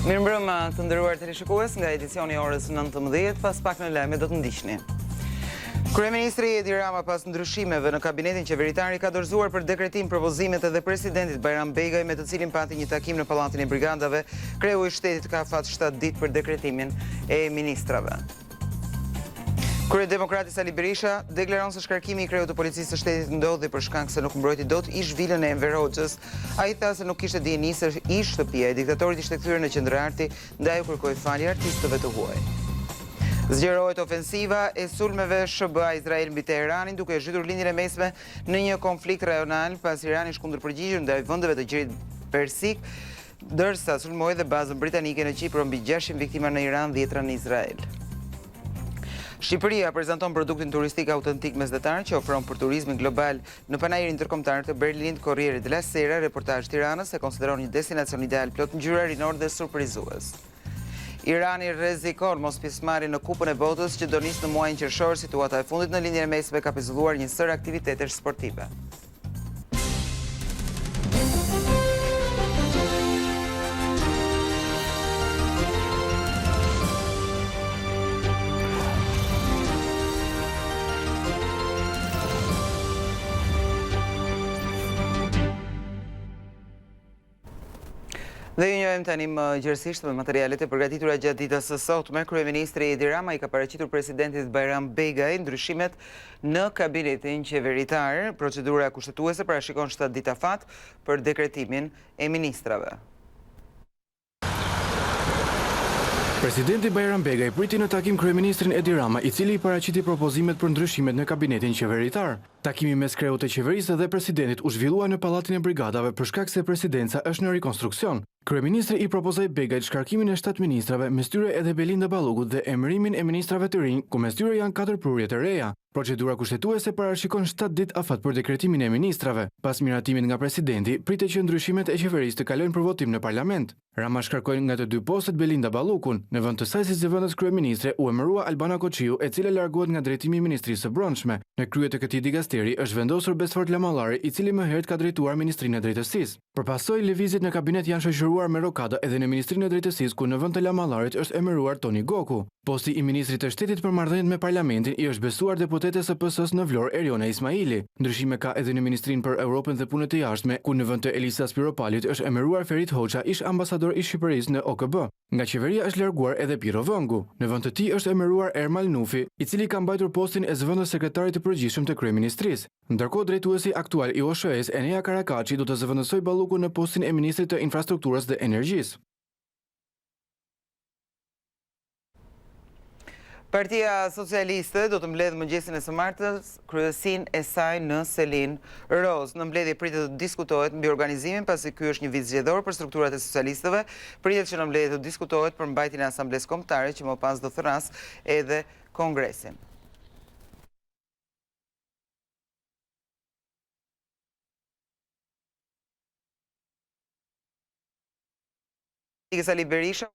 Mirëmbrëma të nderuar teleshikues, nga edicioni orës 19, pas pak në lajme do të ndiqni. Kryeministri Edi Rama pas ndryshimeve në kabinetin qeveritar ka dorëzuar për dekretim propozimet edhe presidentit Bajram Begaj, me të cilin pati një takim në Pallatin e Brigadave. Kreu i shtetit ka afat 7 ditë për dekretimin e ministrave. Kryedemokrati Sali Berisha deklaron se shkarkimi i kreut të policisë së shtetit ndodhi për shkak se nuk mbrojti dot ish vilën e Enver Hoxhës. Ai tha se nuk kishte dieni se ish shtëpia e diktatorit ishte kthyer në qendër arti, ndaj u kërkoi falje artistëve të huaj. Zgjerohet ofensiva e sulmeve SBA Izrael mbi Teheranin, duke zhytur linjën e mesme në një konflikt rajonal, pas Irani shkundërpërgjigjur ndaj vendeve të Gjirit Persik, ndërsa sulmoi dhe bazën britanike në Kipër mbi 600 viktima në Iran, 10 në Izrael. Shqipëria prezanton produktin turistik autentik mesdhetar që ofron për turizmin global në panajirin ndërkombëtar të Berlinit. Corriere della Sera, reportazh Tiranës, e konsideron një destinacion ideal plot ngjyra rinor dhe surprizues. Irani rrezikon mos pjesëmarrjen në Kupën e Botës që do nis në muajin qershor. Situata e fundit në linjën e mesme ka pezulluar një sër aktivitetesh sportive. Dhe ju njohim tani më gjërësisht me materialet e përgatitura gjatë ditës së sotme. Kryeministri Edi Rama i ka paraqitur presidentit Bajram Begaj ndryshimet në kabinetin qeveritar. Procedura kushtetuese parashikon 7 ditë afat për dekretimin e ministrave. Presidenti Bajram Begaj priti në takim kryeministrin Edi Rama, i cili i paraqiti propozimet për ndryshimet në kabinetin qeveritar. Takimi mes kreut të qeverisë dhe presidentit u zhvillua në Pallatin e Brigadave për shkak se presidenca është në rekonstruksion. Kryeministri i propozoi Begajt shkarkimin e 7 ministrave, mes tyre edhe Belinda Ballugut, dhe emërimin e ministrave të rinj, ku mes tyre janë 4 prurje të reja. Procedura kushtetuese parashikon 7 ditë afat për dekretimin e ministrave. Pas miratimit nga presidenti, pritet që ndryshimet e qeverisë të kalojnë për votim në parlament. Rama shkarkoi nga të dy postet Belinda Ballukun, në vend të saj si zëvendës kryeministre u emërua Albana Koçiu, e cila largohet nga drejtimi i ministrisë së brendshme. Në krye të këtij dikasteri është vendosur Besfort Lamallari, i cili më herët ka drejtuar Ministrinë e Drejtësisë. Përpasoj lëvizjet në kabinet janë shoqëruar me rokada edhe në Ministrinë e Drejtësisë, ku në vend të Lamallarit është emëruar Toni Goku. Posti i ministrit të shtetit për marrëdhëniet me parlamentin i është besuar deputetes së PS-s në Vlorë, Eriona Ismaili. Ndryshime ka edhe në Ministrinë për Europën dhe Punët e Jashtme, ku në vend të Elisa Spiropalit është emëruar Ferit Hoxha, ish ambasador i Shqipërisë në OKB. Nga qeveria është larguar edhe Piro Vëngu. Në vend të tij është emëruar Ermal Nufi, i cili ka mbajtur postin e zëvendës sekretarit të përgjithshëm të kryeministrisë. Ndërkohë drejtuesi aktual i OSHE-s, Enea Karakaçi, do të zëvendësojë Ballukun në postin e ministrit të infrastrukturës dhe energjisë. Partia Socialiste do të mbledhë mëngjesin e së martës kryesinë e saj në Selin Roz. Në mbledhje pritet të diskutohet mbi organizimin, pasi ky është një vit zgjedhor për strukturat e socialistëve. Pritet që në mbledhje të diskutohet për mbajtjen e asamblesë kombëtare, që më pas do thras edhe kongresin. Sali Berisha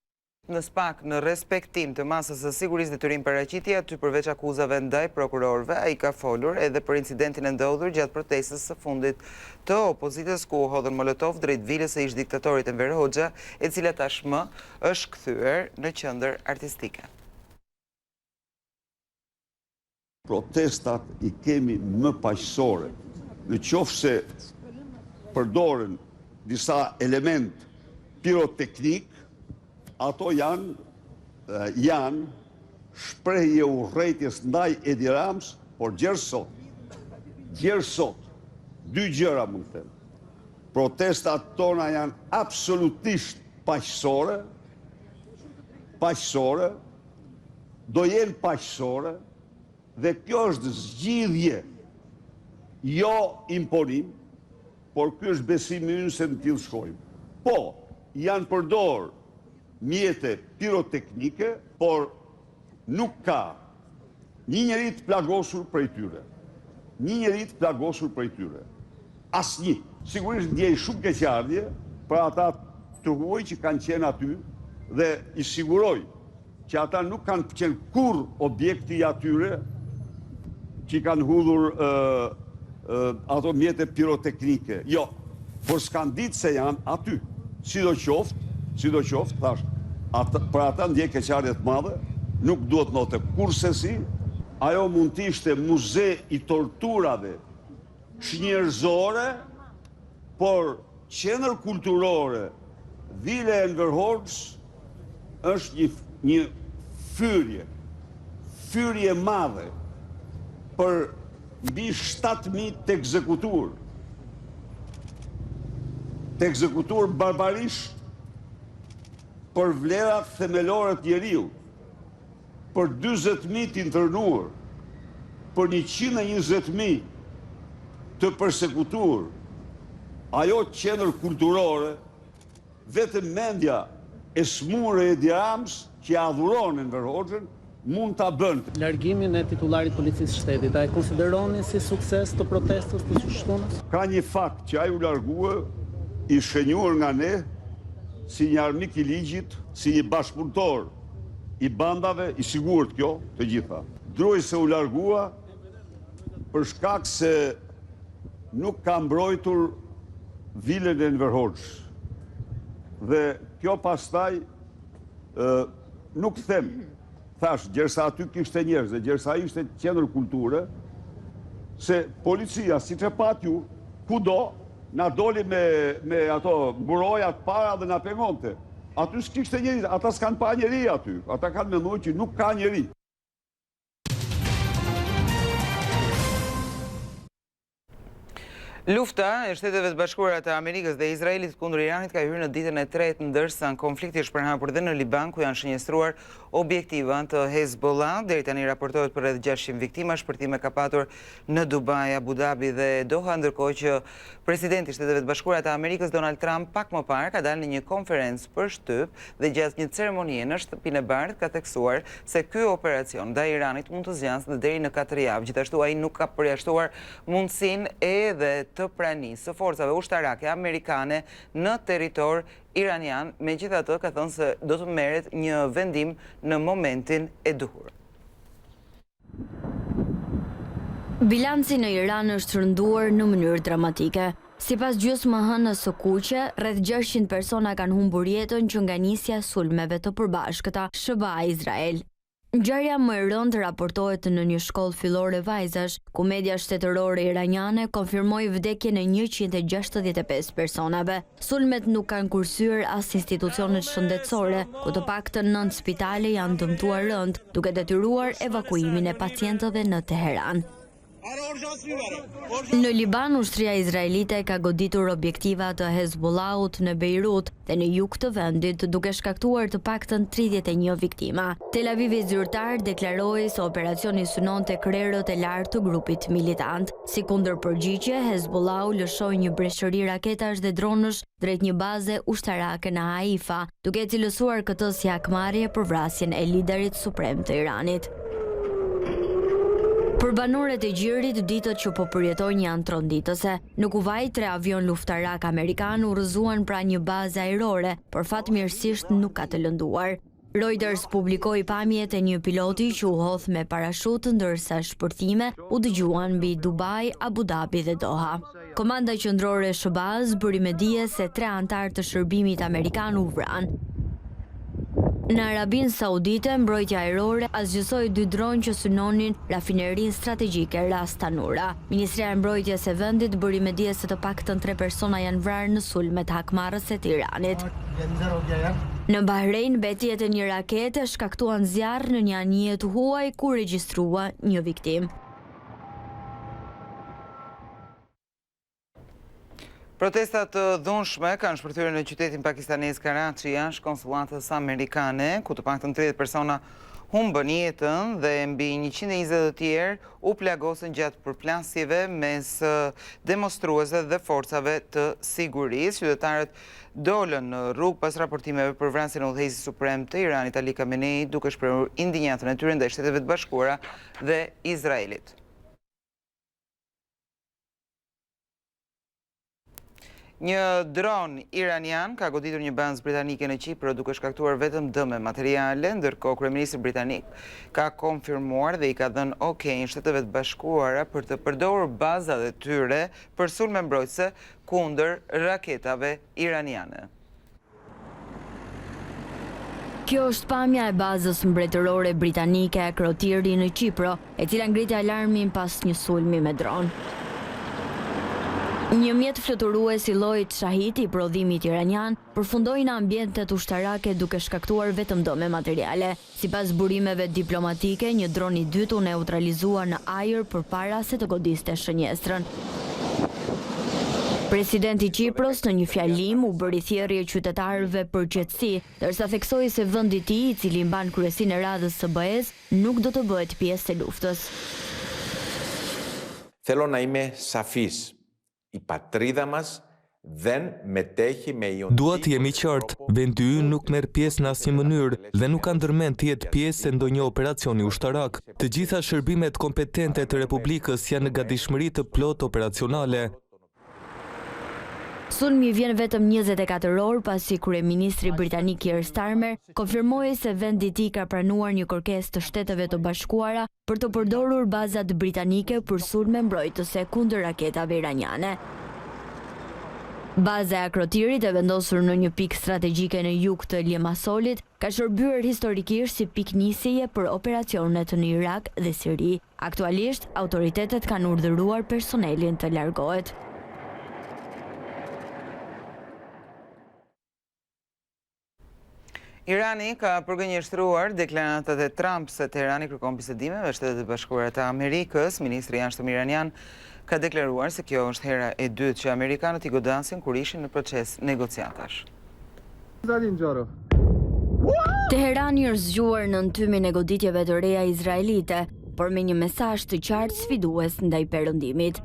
në SPAK në respektim të masës së sigurisë detyrim paraqitje aty përveç akuzave ndaj prokurorëve. Ai ka folur edhe për incidentin e ndodhur gjatë protestës së fundit të opozitës, ku u hodhën molotov drejt vilës së ish diktatorit Enver Hoxha, e cila tashmë është kthyer në qendër artistike. Protestat i kemi më paqësore, në qoftë se përdoren disa element piroteknik, ato janë shprehje urrëties ndaj Edi Ramës, por gjerë sot, dy gjëra mund të them. Protestat tona janë absolutisht paqësore, do jenë paqësore, dhe kjo është zgjidhje, jo imponim, por kjo është besimi ynë se në tillë shkojmë. Po, janë përdorë mjete piroteknike, por nuk ka një njeri të plagosur prej tyre. Asnjë. Sigurisht ndjej shumë keqardhje për ata të huaj që kanë qenë aty, dhe i siguroj që ata nuk kanë qenë kur objekti i atyre që kanë hudhur ato mjete piroteknike. Jo, por s'kan ditë se janë aty. Sidoqoftë, thash, për ata ndjek keqardhje të madhe, nuk duhet note kurse si, ajo mund të ishte muze i torturave shnjërzore, por qendër kulturore Vile e Enver Hoxha është një fyrje madhe për mbi 7.000 të ekzekutur barbarisht për vlerat themelore të njeriu, për 40.000 të intërnuar, për 120.000 të përsekutur. Ajo qendër kulturore, vetëm mendja e smurë e Edi Ramës që adhuron Enver Hoxhën mund ta bënte. Largimin e titullarit policisë shtetit, a e konsideroni si sukses të protestës të shtunës? Ka një fakt që ai u largua i shenjuar nga ne si një armik i ligjit, si një bashkëpunëtor i bandave, i sigurt kjo, të gjitha. Druaj se u largua për shkak se nuk ka mbrojtur Vilen e Enver Hoxhës. Dhe kjo pastaj nuk them, thash, gjersa aty kishte njerëz, gjersa ishte qendër kulture, se policia, si që pat ju, kudo, na doli me ato mburojat para dhe na pengonte. Aty s'kishte njeri, ata s'kan pa njeri aty, ata kanë menduar që nuk ka njeri. Lufta e Shteteve të Bashkuara të Amerikës dhe Izraelit kundër Iranit ka hyrë në ditën e tretë, ndërsa konflikti është përhapur dhe në Liban, ku janë shënjestruar objektiva të Hezbollah. Deri tani raportohet për rreth 600 viktima. Shpërthime ka patur në Dubai, Abu Dhabi dhe Doha, ndërkohë që presidenti i Shteteve të Bashkuara të Amerikës Donald Trump pak më parë ka dalë në një konferencë për shtyp dhe gjatë një ceremonie në Shtëpinë e Bardhë ka theksuar se ky operacion ndaj Iranit mund të zgjasë deri në 4 javë. Gjithashtu ai nuk ka përjashtuar mundësinë edhe të pranisë së forcave ushtarake amerikane në territor iranian, megjithatë ka thënë se do të merret një vendim në momentin e duhur. Bilanci në Iran është rënduar në mënyrë dramatike. Sipas gjysmëhënës së kuqe, rreth 600 persona kanë humbur jetën që nga nisja sulmeve të përbashkëta SBA-Izrael. Ngjarja më e rëndë raportohet në një shkollë fillore vajzash, ku media shtetërore iraniane konfirmoi vdekjen e 165 personave. Sulmet nuk kanë kursyer as institucionet shëndetësore, ku të paktën 9 spitale janë dëmtuar rënd, duke detyruar evakuimin e pacientëve në Teheran. Në Liban, ushtria izraelite ka goditur objektiva të Hezbollahut në Beirut dhe në jug të vendit, duke shkaktuar të paktën 31 viktima. Tel Avivi zyrtar deklaroi se operacioni synonte krerët e lartë të grupit militant. Si kundërpërgjigje, Hezbollahu lëshoi një breshëri raketash dhe dronësh drejt një baze ushtarake në Haifa, duke cilësuar këtë si hakmarrje për vrasjen e liderit suprem të Iranit. Për banorët e gjirit, ditët që po përjetojnë janë tronditëse. Në Kuvajt, 3 avion luftarak amerikan u rrëzuan pranë një baze ajrore, por fatmirësisht nuk ka të lënduar. Reuters publikoi pamjet e një piloti që u hodh me parashut, ndërsa shpërthime u dëgjuan mbi Dubai, Abu Dhabi dhe Doha. Komanda qendrore e SBA-s bëri me dije se 3 anëtar të shërbimit amerikan u vranë. Në Arabinë Saudite, mbrojtja ajrore asgjësoi 2 dronë që synonin rafinerinë strategjike Ras Tanura. Ministria e Mbrojtjes së vendit bëri me dije se të paktën 3 persona janë vrarë në sulmet hakmarrëse të Iranit. Në Bahrein, betjet e një rakete shkaktuan zjarr në një anije të huaj ku regjistrua një viktim. Protestat të dhunshme kanë shpërthyer në qytetin pakistanez Karachi jashtë konsullatës amerikane, ku të paktën 30 persona humbën jetën dhe mbi 120 të tjerë u plagosën gjatë përplasjeve mes demonstruesve dhe forcave të sigurisë. Qytetarët dolën në rrugë pas raportimeve për vrasjen e udhëheqësit suprem të Iranit Ali Khamenei, duke shprehur indignacion e tyre ndaj Shteteve të Bashkuara dhe Izraelit. Një dron iranian ka goditur një bazë britanike në Kipër duke shkaktuar vetëm dëme materiale, ndërkohë kryeministri britanik ka konfirmuar dhe i ka dhënë okay Shteteve të Bashkuara për të përdorur bazat e tyre për sulme mbrojtëse kundër raketave iraniane. Kjo është pamja e bazës mbretërore britanike e Krotiri në Qipro, e cila ngriti alarmin pas një sulmi me dron. Një mjet fluturues i llojit Shahid i prodhimit iranian përfundoi në ambientet ushtarake duke shkaktuar vetëm dëme materiale. Sipas burimeve diplomatike, një dron i dytë u neutralizua në ajër përpara se të godiste shënjestrën. Presidenti i Qipros në një fjalim u bëri thjerrje qytetarëve për qetësi, ndërsa theksoi se vendi i tij, i cili mban kryesinë e Radhës së BE-s, nuk do të bëhet pjesë e luftës. Θέλω να είμαι σαφής. Η πατρίδα μας δεν μετέχει με ιονική... Dua të jemi qartë, vendi ynë nuk merr pjesë në asnjë mënyrë dhe nuk ka ndërmend të jetë pjesë e ndonjë operacioni ushtarak. Të gjitha shërbimet kompetente të Republikës janë në gatishmëri të plotë operacionale. Sulmi vjen vetëm 24 orë pasi kryeministri britanik Keir Starmer konfirmoi se vendi i tij ka pranuar një kërkesë të Shteteve të Bashkuara për të përdorur bazat britanike për sulme mbrojtëse kundër raketave iraniane. Baza e Akrotirit, e vendosur në një pikë strategjike në jug të Limassolit, ka shërbyer historikisht si pikë nisjeje për operacionet në Irak dhe Siri. Aktualisht, autoritetet kanë urdhëruar personelin të largohet. Irani ka përgënjeshtruar deklaratat e Trump se Teherani kërkon bisedime me Shtetet e Bashkuara të Amerikës. Ministri i Jashtëm iranian ka deklaruar se kjo është hera e dytë që amerikanët i godasin kur ishin në proces negociatash. Teherani është zgjuar në tymin e goditjeve të reja izraelite, por me një mesazh të qartë sfidues ndaj perëndimit.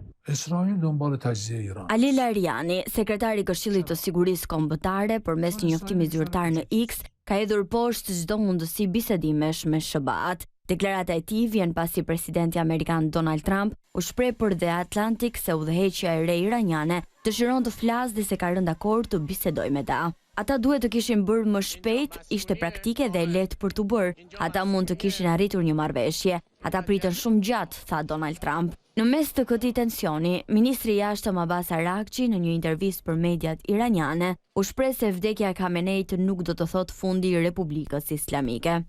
Ali Lariani, sekretari i Këshillit të Sigurisë Kombëtare, përmes një njoftimi zyrtar në X, ka hedhur poshtë çdo mundësi bisedimesh me SBA-t. Deklarata e tij vjen pasi presidenti amerikan Donald Trump u shpreh për The Atlantic se udhëheqja e re iraniane dëshiron të flasë dhe se ka rënë dakord të bisedojë me ta. Ata duhet të kishin bërë më shpejt, ishte praktike dhe e lehtë për të bërë. Ata mund të kishin arritur një marrëveshje. Ata pritën shumë gjatë, tha Donald Trump. Në mes të këtij tensioni, ministri i Jashtëm Abbas Araghchi në një intervistë për mediat iraniane u shpreh se vdekja e Khameneit nuk do të thotë fundi i Republikës Islamike.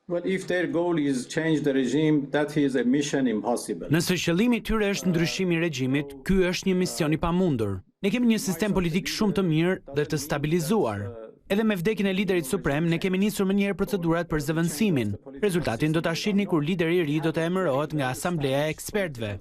Well, if their goal is change the regime, that is a mission impossible. Nëse qëllimi i tyre është ndryshimi i regjimit, ky është një mision i pamundur. Ne kemi një sistem politik shumë të mirë dhe të stabilizuar. Edhe me vdekjen e liderit suprem, ne kemi nisur më njëherë procedurat për zëvendësimin. Rezultatin do ta shihni kur lideri i ri do të emërohet nga Asambleja e Ekspertëve.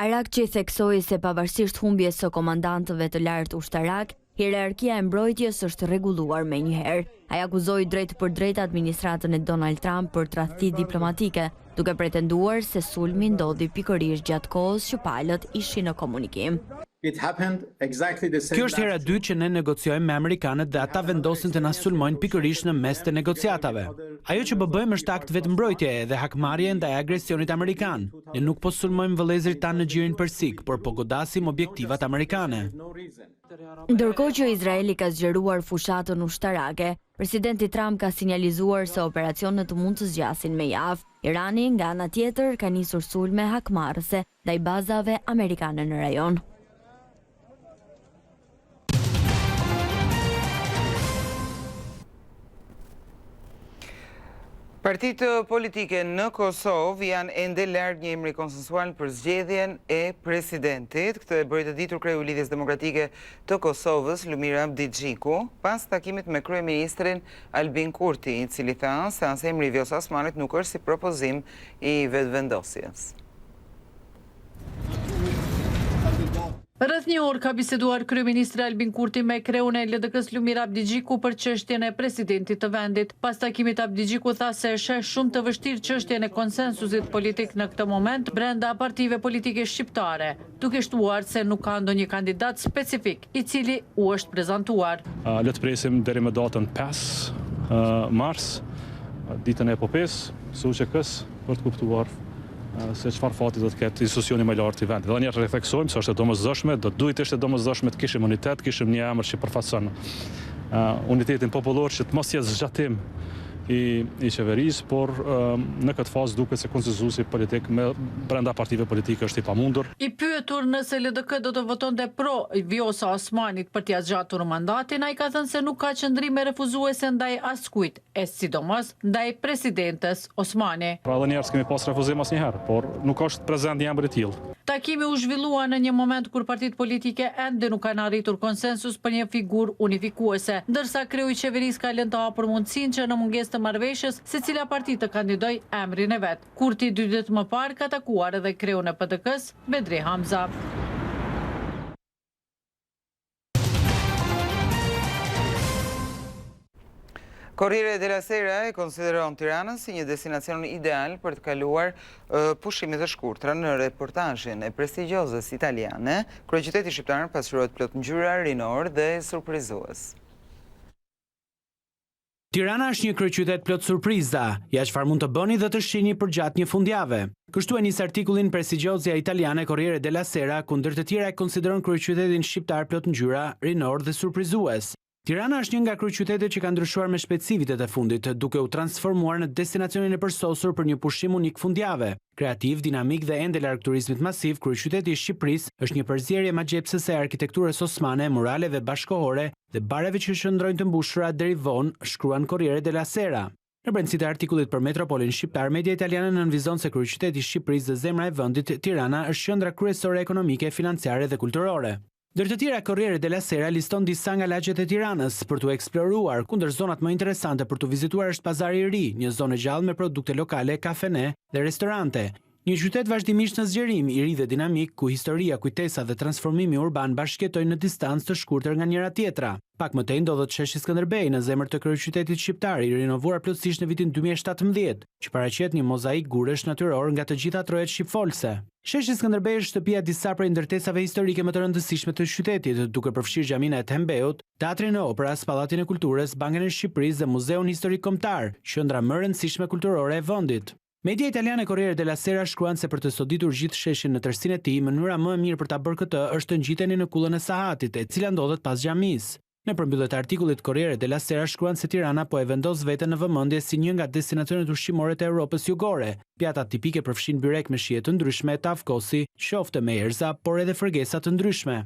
Araghchi theksoi se pavarësisht humbjes së komandantëve të lartë ushtarak, hierarkia e mbrojtjes është rregulluar menjëherë. Ai akuzoi drejt për drejt administratën e Donald Trump për tradhti diplomatike, duke pretenduar se sulmi ndodhi pikërisht gjatë kohës që palët ishin në komunikim. It happened exactly the same. Kjo është hera dytë që ne negociojmë me amerikanët dhe ata vendosin të na sulmojnë pikërisht në mes të negociatave. Ajo që bëjmë është akt vetëmbrojtjeje dhe hakmarrje ndaj agresionit amerikan. Ne nuk po sulmojmë vëllezërit tanë në gjirin persik, por po godasim objektivat amerikane. Ndërkohë që Izraeli ka zgjeruar fushatën ushtarake, presidenti Trump ka sinjalizuar se operacionet mund të zgjasin me javë. Irani, nga ana tjetër, ka nisur sulme hakmarrëse ndaj bazave amerikane në rajon. Partitë politike në Kosovë janë ende larg një emri konsensual për zgjedhjen e presidentit. Këtë e bëri të ditur kreu i Lidhjes Demokratike të Kosovës, Lumir Abdigjiku, pas takimit me kryeministrin Albin Kurti, i cili tha se as emri i Vjosa Osmanit nuk është si propozim i vetëvendosjes. Rreth një orë ka biseduar kryeministri Albin Kurti me kreun e LDK-s Lumir Abdigjiku për çështjen e presidentit të vendit. Pas takimit, Abdigjiku tha se sheh shumë të vështirë çështjen e konsensusit politik në këtë moment brenda partive politike shqiptare, duke shtuar se nuk ka ndonjë kandidat specifik i cili u është prezantuar. Le të presim deri më datën 5 mars, ditën e epopes, SUÇK-s, për të kuptuar se çfarë fati do të ketë institucioni më lartë i vendit. Dhe një refleksojmë se është e domosdoshme, do duhet të ishte domosdoshme të kishim unitet, kishim një emër që përfaqëson unitetin popullor, që të mos jetë zgjatim i qeverisë, por në këtë fazë duket se konsensusi politik brenda partive politike është i pamundur. I pyetur nëse LDK do të votonte pro Vjosa Osmanit për t'i zgjatur mandatin, ai ka thënë se nuk ka qëndrime refuzuese ndaj askujt, sidomos ndaj presidentes Osmani. Pra edhe njerëz kemi pas refuzim asnjëherë, por nuk është prezent një emër i tillë. Takimi u zhvillua në një moment kur partitë politike ende nuk kanë arritur konsensus për një figurë unifikuese, ndërsa kreu i qeverisë ka lënë të hapur mundësinë që në mungesë të marrëveshjes secila parti të kandidojë emrin e vet. Kurti 2 ditë më parë ka takuar edhe kreun e PDK-s, Bedri Hamza. Corriere della Sera e konsideron Tiranën si një destinacion ideal për të kaluar pushime të shkurtra. Në reportazhin e prestigjozës italiane, kryeqyteti shqiptar pasqyrohet plot ngjyra, rinor dhe surprizues. Tirana është një kryeqytet plot surpriza, ja çfarë mund të bëni dhe të shihni përgjatë një fundjavë. Kështu e nis artikullin prestigjozja italiane Corriere della Sera, ku ndër të tjera e konsideron kryeqytetin shqiptar plot ngjyra, rinor dhe surprizues. Tirana është një nga kryeqytetet që ka ndryshuar me shpejtësi vitet e fundit, duke u transformuar në destinacionin e përsosur për një pushim unik fundjavë. Kreativ, dinamik dhe ende larg turizmit masiv, kryeqyteti i Shqipërisë është një përzierje magjepsëse e arkitekturës osmane, muraleve bashkohore dhe bareve që shndrojnë të mbushura deri vonë, shkruan Corriere della Sera. Në brendësitë e artikullit për Metropolin shqiptar, media italiane nënvizon se kryeqyteti i Shqipërisë dhe zemra e vendit, Tirana, është qendra kryesore ekonomike, financiare dhe kulturore. Ndër të tjera, Corriere della Sera liston disa nga lagjet e Tiranës për t'u eksploruar, kundër zonat më interesante për t'u vizituar është Pazari i Ri, një zonë gjallë me produkte lokale, kafene dhe restorante. Një qytet vazhdimisht në zgjerim, i ri dhe dinamik, ku historia, kujtesa dhe transformimi urban bashkëjetojnë në distancë të shkurtër nga njëra tjetra. Pak më tej ndodhet sheshi Skënderbej në zemër të kryeqytetit shqiptar, i rinovuar plotësisht në vitin 2017, që paraqet një mozaik guresh natyror nga të gjitha trojet shqipfolse. Sheshi Skënderbej është shtëpia disa prej ndërtesave historike më të rëndësishme të qytetit, duke përfshirë Gjaminë e Tembeut, Teatrin e Operës, Pallatin e Kulturës, Bankën e Shqipërisë dhe Muzeun Historik Kombëtar, qendra më rëndësishme kulturore e vendit. Media italiane Corriere della Sera shkruan se për të soditur gjithë sheshin në tërsinë e tij, mënyra më e mirë për ta bërë këtë është të ngjiteni në kullën e Sahatit, e cila ndodhet pas xhamisë. Në përmbyllje të artikullit, Corriere della Sera shkruan se Tirana po e vendos veten në vëmendje si një nga destinacionet ushqimore të Europës jugore. Pjatat tipike përfshin byrek me shije të ndryshme, tafkosi, qoftë me erza, por edhe fërgesa të ndryshme.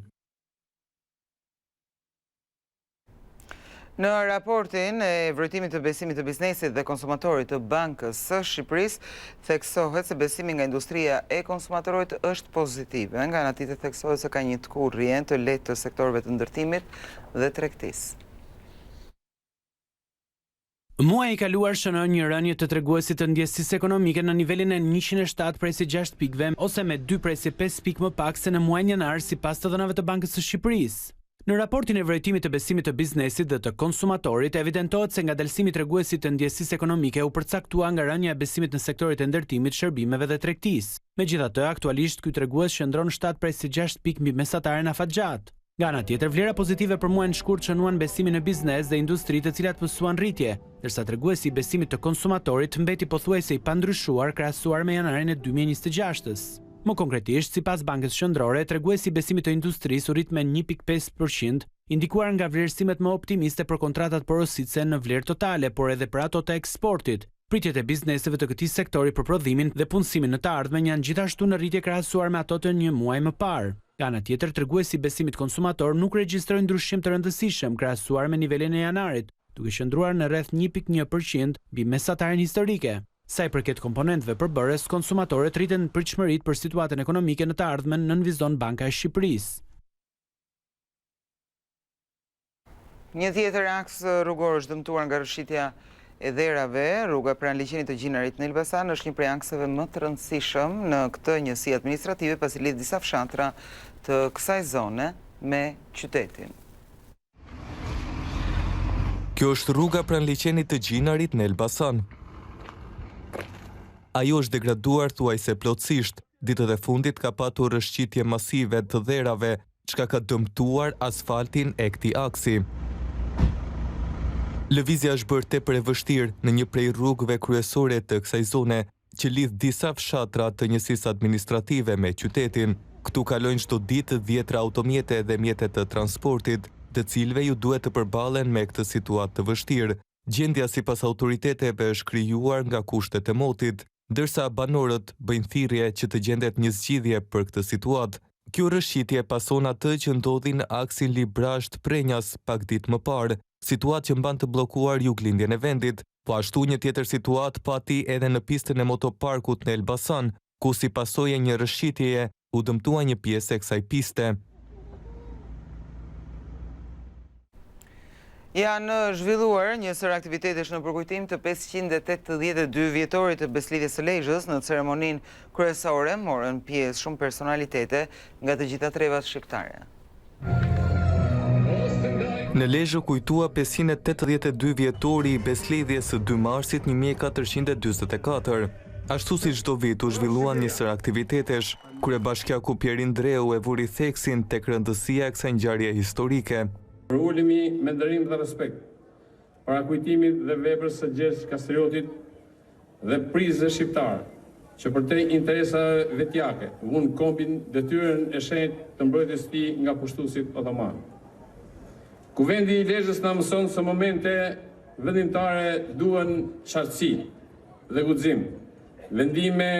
Në raportin e vërtimit të besimit të biznesit dhe konsumatorit të Bankës së Shqipërisë, theksohet se besimi nga industria e konsumatorit është pozitive. Nga ana tjetër theksohet se ka një tkurrje të lehtë të sektorëve të ndërtimit dhe tregtisë. Muaji i kaluar shënon një rënje të treguesit të ndjesisë ekonomike në nivelin e 107.6 pikëve, ose me 2.5 pikë më pak se në muajin janar, sipas të dhënave të Bankës së Shqipërisë. Në raportin e vërtimit të besimit të biznesit dhe të konsumatorit, evidentohet se ngadalësimi treguesit të ndjesisë ekonomike u përcaktua nga rënja e besimit në sektorit e ndërtimit, shërbimeve dhe tregtisë. Megjithatë, aktualisht ky tregues qëndron 7.6 pikë mbi mesataren afatgjat. Nga ana tjetër, vlera pozitive për muajin shkurt shënuan besimin në biznes dhe industri, të cilat pësuan rritje, ndërsa treguesi i besimit të konsumatorit mbeti pothuajse i pandryshuar krahasuar me janarin e 2026-s. Më konkretisht, sipas Bankës Qendrore, treguesi i besimit të industrisë u rrit me 1.5%, indikuar nga vlerësimet më optimiste për kontratat porosice në vlerë totale, por edhe për ato të eksportit. Pritjet e bizneseve të këtij sektori për prodhimin dhe punësimin në të ardhmen janë gjithashtu në rritje krahasuar me ato të një muaji më parë. Nga ana tjetër, treguesi i besimit konsumator nuk regjistroi ndryshim të rëndësishëm krahasuar me nivelin e janarit, duke qëndruar në rreth 1.1% mbi mesataren historike. Sa i përket komponentëve përbërës, konsumatorët rriten pritshmëritë për situatën ekonomike në të ardhmen, nënvizon Banka e Shqipërisë. Një tjetër aks rrugor është dëmtuar nga rrëshqitja e dherave. Rruga pranë liçenit të Gjinarit në Elbasan është një prej akseve më të rëndësishëm në këtë njësi administrative, pasi lidh disa fshatra të kësaj zone me qytetin. Kjo është rruga pranë liçenit të Gjinarit në Elbasan. Ajo është degraduar thuajse plotësisht. Ditët e fundit ka patur rrëshqitje masive të dherave, çka ka dëmtuar asfaltin e këtij aksi. Lëvizja është bërë tepër e vështirë në një prej rrugëve kryesore të kësaj zone, që lidh disa fshatra të njësisë administrative me qytetin. Këtu kalojnë çdo ditë dhjetra automjete dhe mjete të transportit, të cilëve ju duhet të përballen me këtë situatë të vështirë. Gjendja sipas autoriteteve është krijuar nga kushtet e motit, ndërsa banorët bëjnë thirrje që të gjendet një zgjidhje për këtë situatë. Kjo rrëshqitje pason atë që ndodhi në aksin Librasht-Prenjas pak ditë më parë, situatë që mban të bllokuar juglindjen e vendit, po ashtu një tjetër situatë pati edhe në pistën e motoparkut në Elbasan, ku si pasojë një rrëshqitjeje u dëmtua një pjesë e kësaj piste. Janë zhvilluar një sër aktivitetesh në përkujtim të 582 vjetorit të beslidhjes së Lezhës. Në ceremoninë kryesore morën pjesë shumë personalitete nga të gjitha trevat shqiptare. Në Lezhë kujtua 582 vjetori i beslidhjes së 2 marsit 1444. Ashtu si çdo vit u zhvilluan një sër aktivitetesh, kryebashkiaku Pierin Dreu e vuri theksin tek rëndësia e kësaj ngjarje historike. Ulemi me nderim dhe respekt para kujtimit dhe veprës së Gjergj Kastriotit dhe prizë shqiptar, që për te interesa vetjake vun kombin detyrën e shenjtë të mbrojtjes së tij nga pushtuesit otoman. Kuvendi i Lezhës na mëson se momente vendimtare duhen qartësi dhe guxim, vendime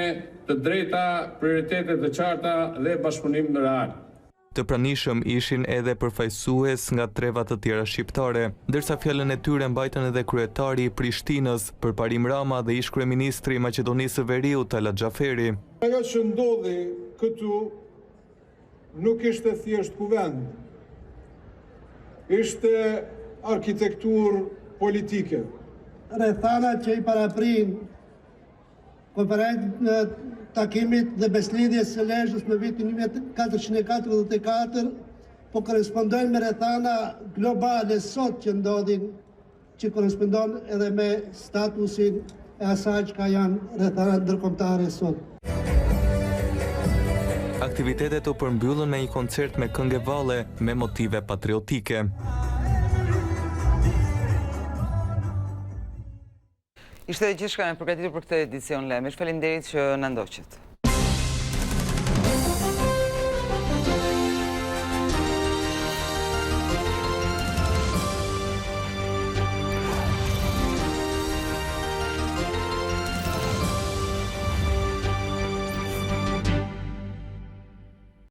të drejta, prioritete të qarta dhe bashkëpunim real. Të pranishëm ishin edhe përfaqësues nga treva të tjera shqiptare, ndërsa fjalën e tyre mbajtën edhe kryetari i Prishtinës, përparim Rama dhe ish kryeministri i Maqedonisë së Veriut Talat Xhaferi. Ajo që ndodhi këtu nuk ishte thjesht kuvend, ishte arkitekturë politike. Rrethana që i paraprin konferencën në takimit dhe beslidhjes së Lezhës në vitin 1444 po korrespondojnë me rrethana globale sot që ndodhin, që korrespondon edhe me statusin e asaj që janë rrethana ndërkombëtare sot. Aktivitetet u përmbyllën me një koncert me këngë valle me motive patriotike. Ishte gjithçka e përgatitur për këtë edicion Lemish. Faleminderit që na ndoqët.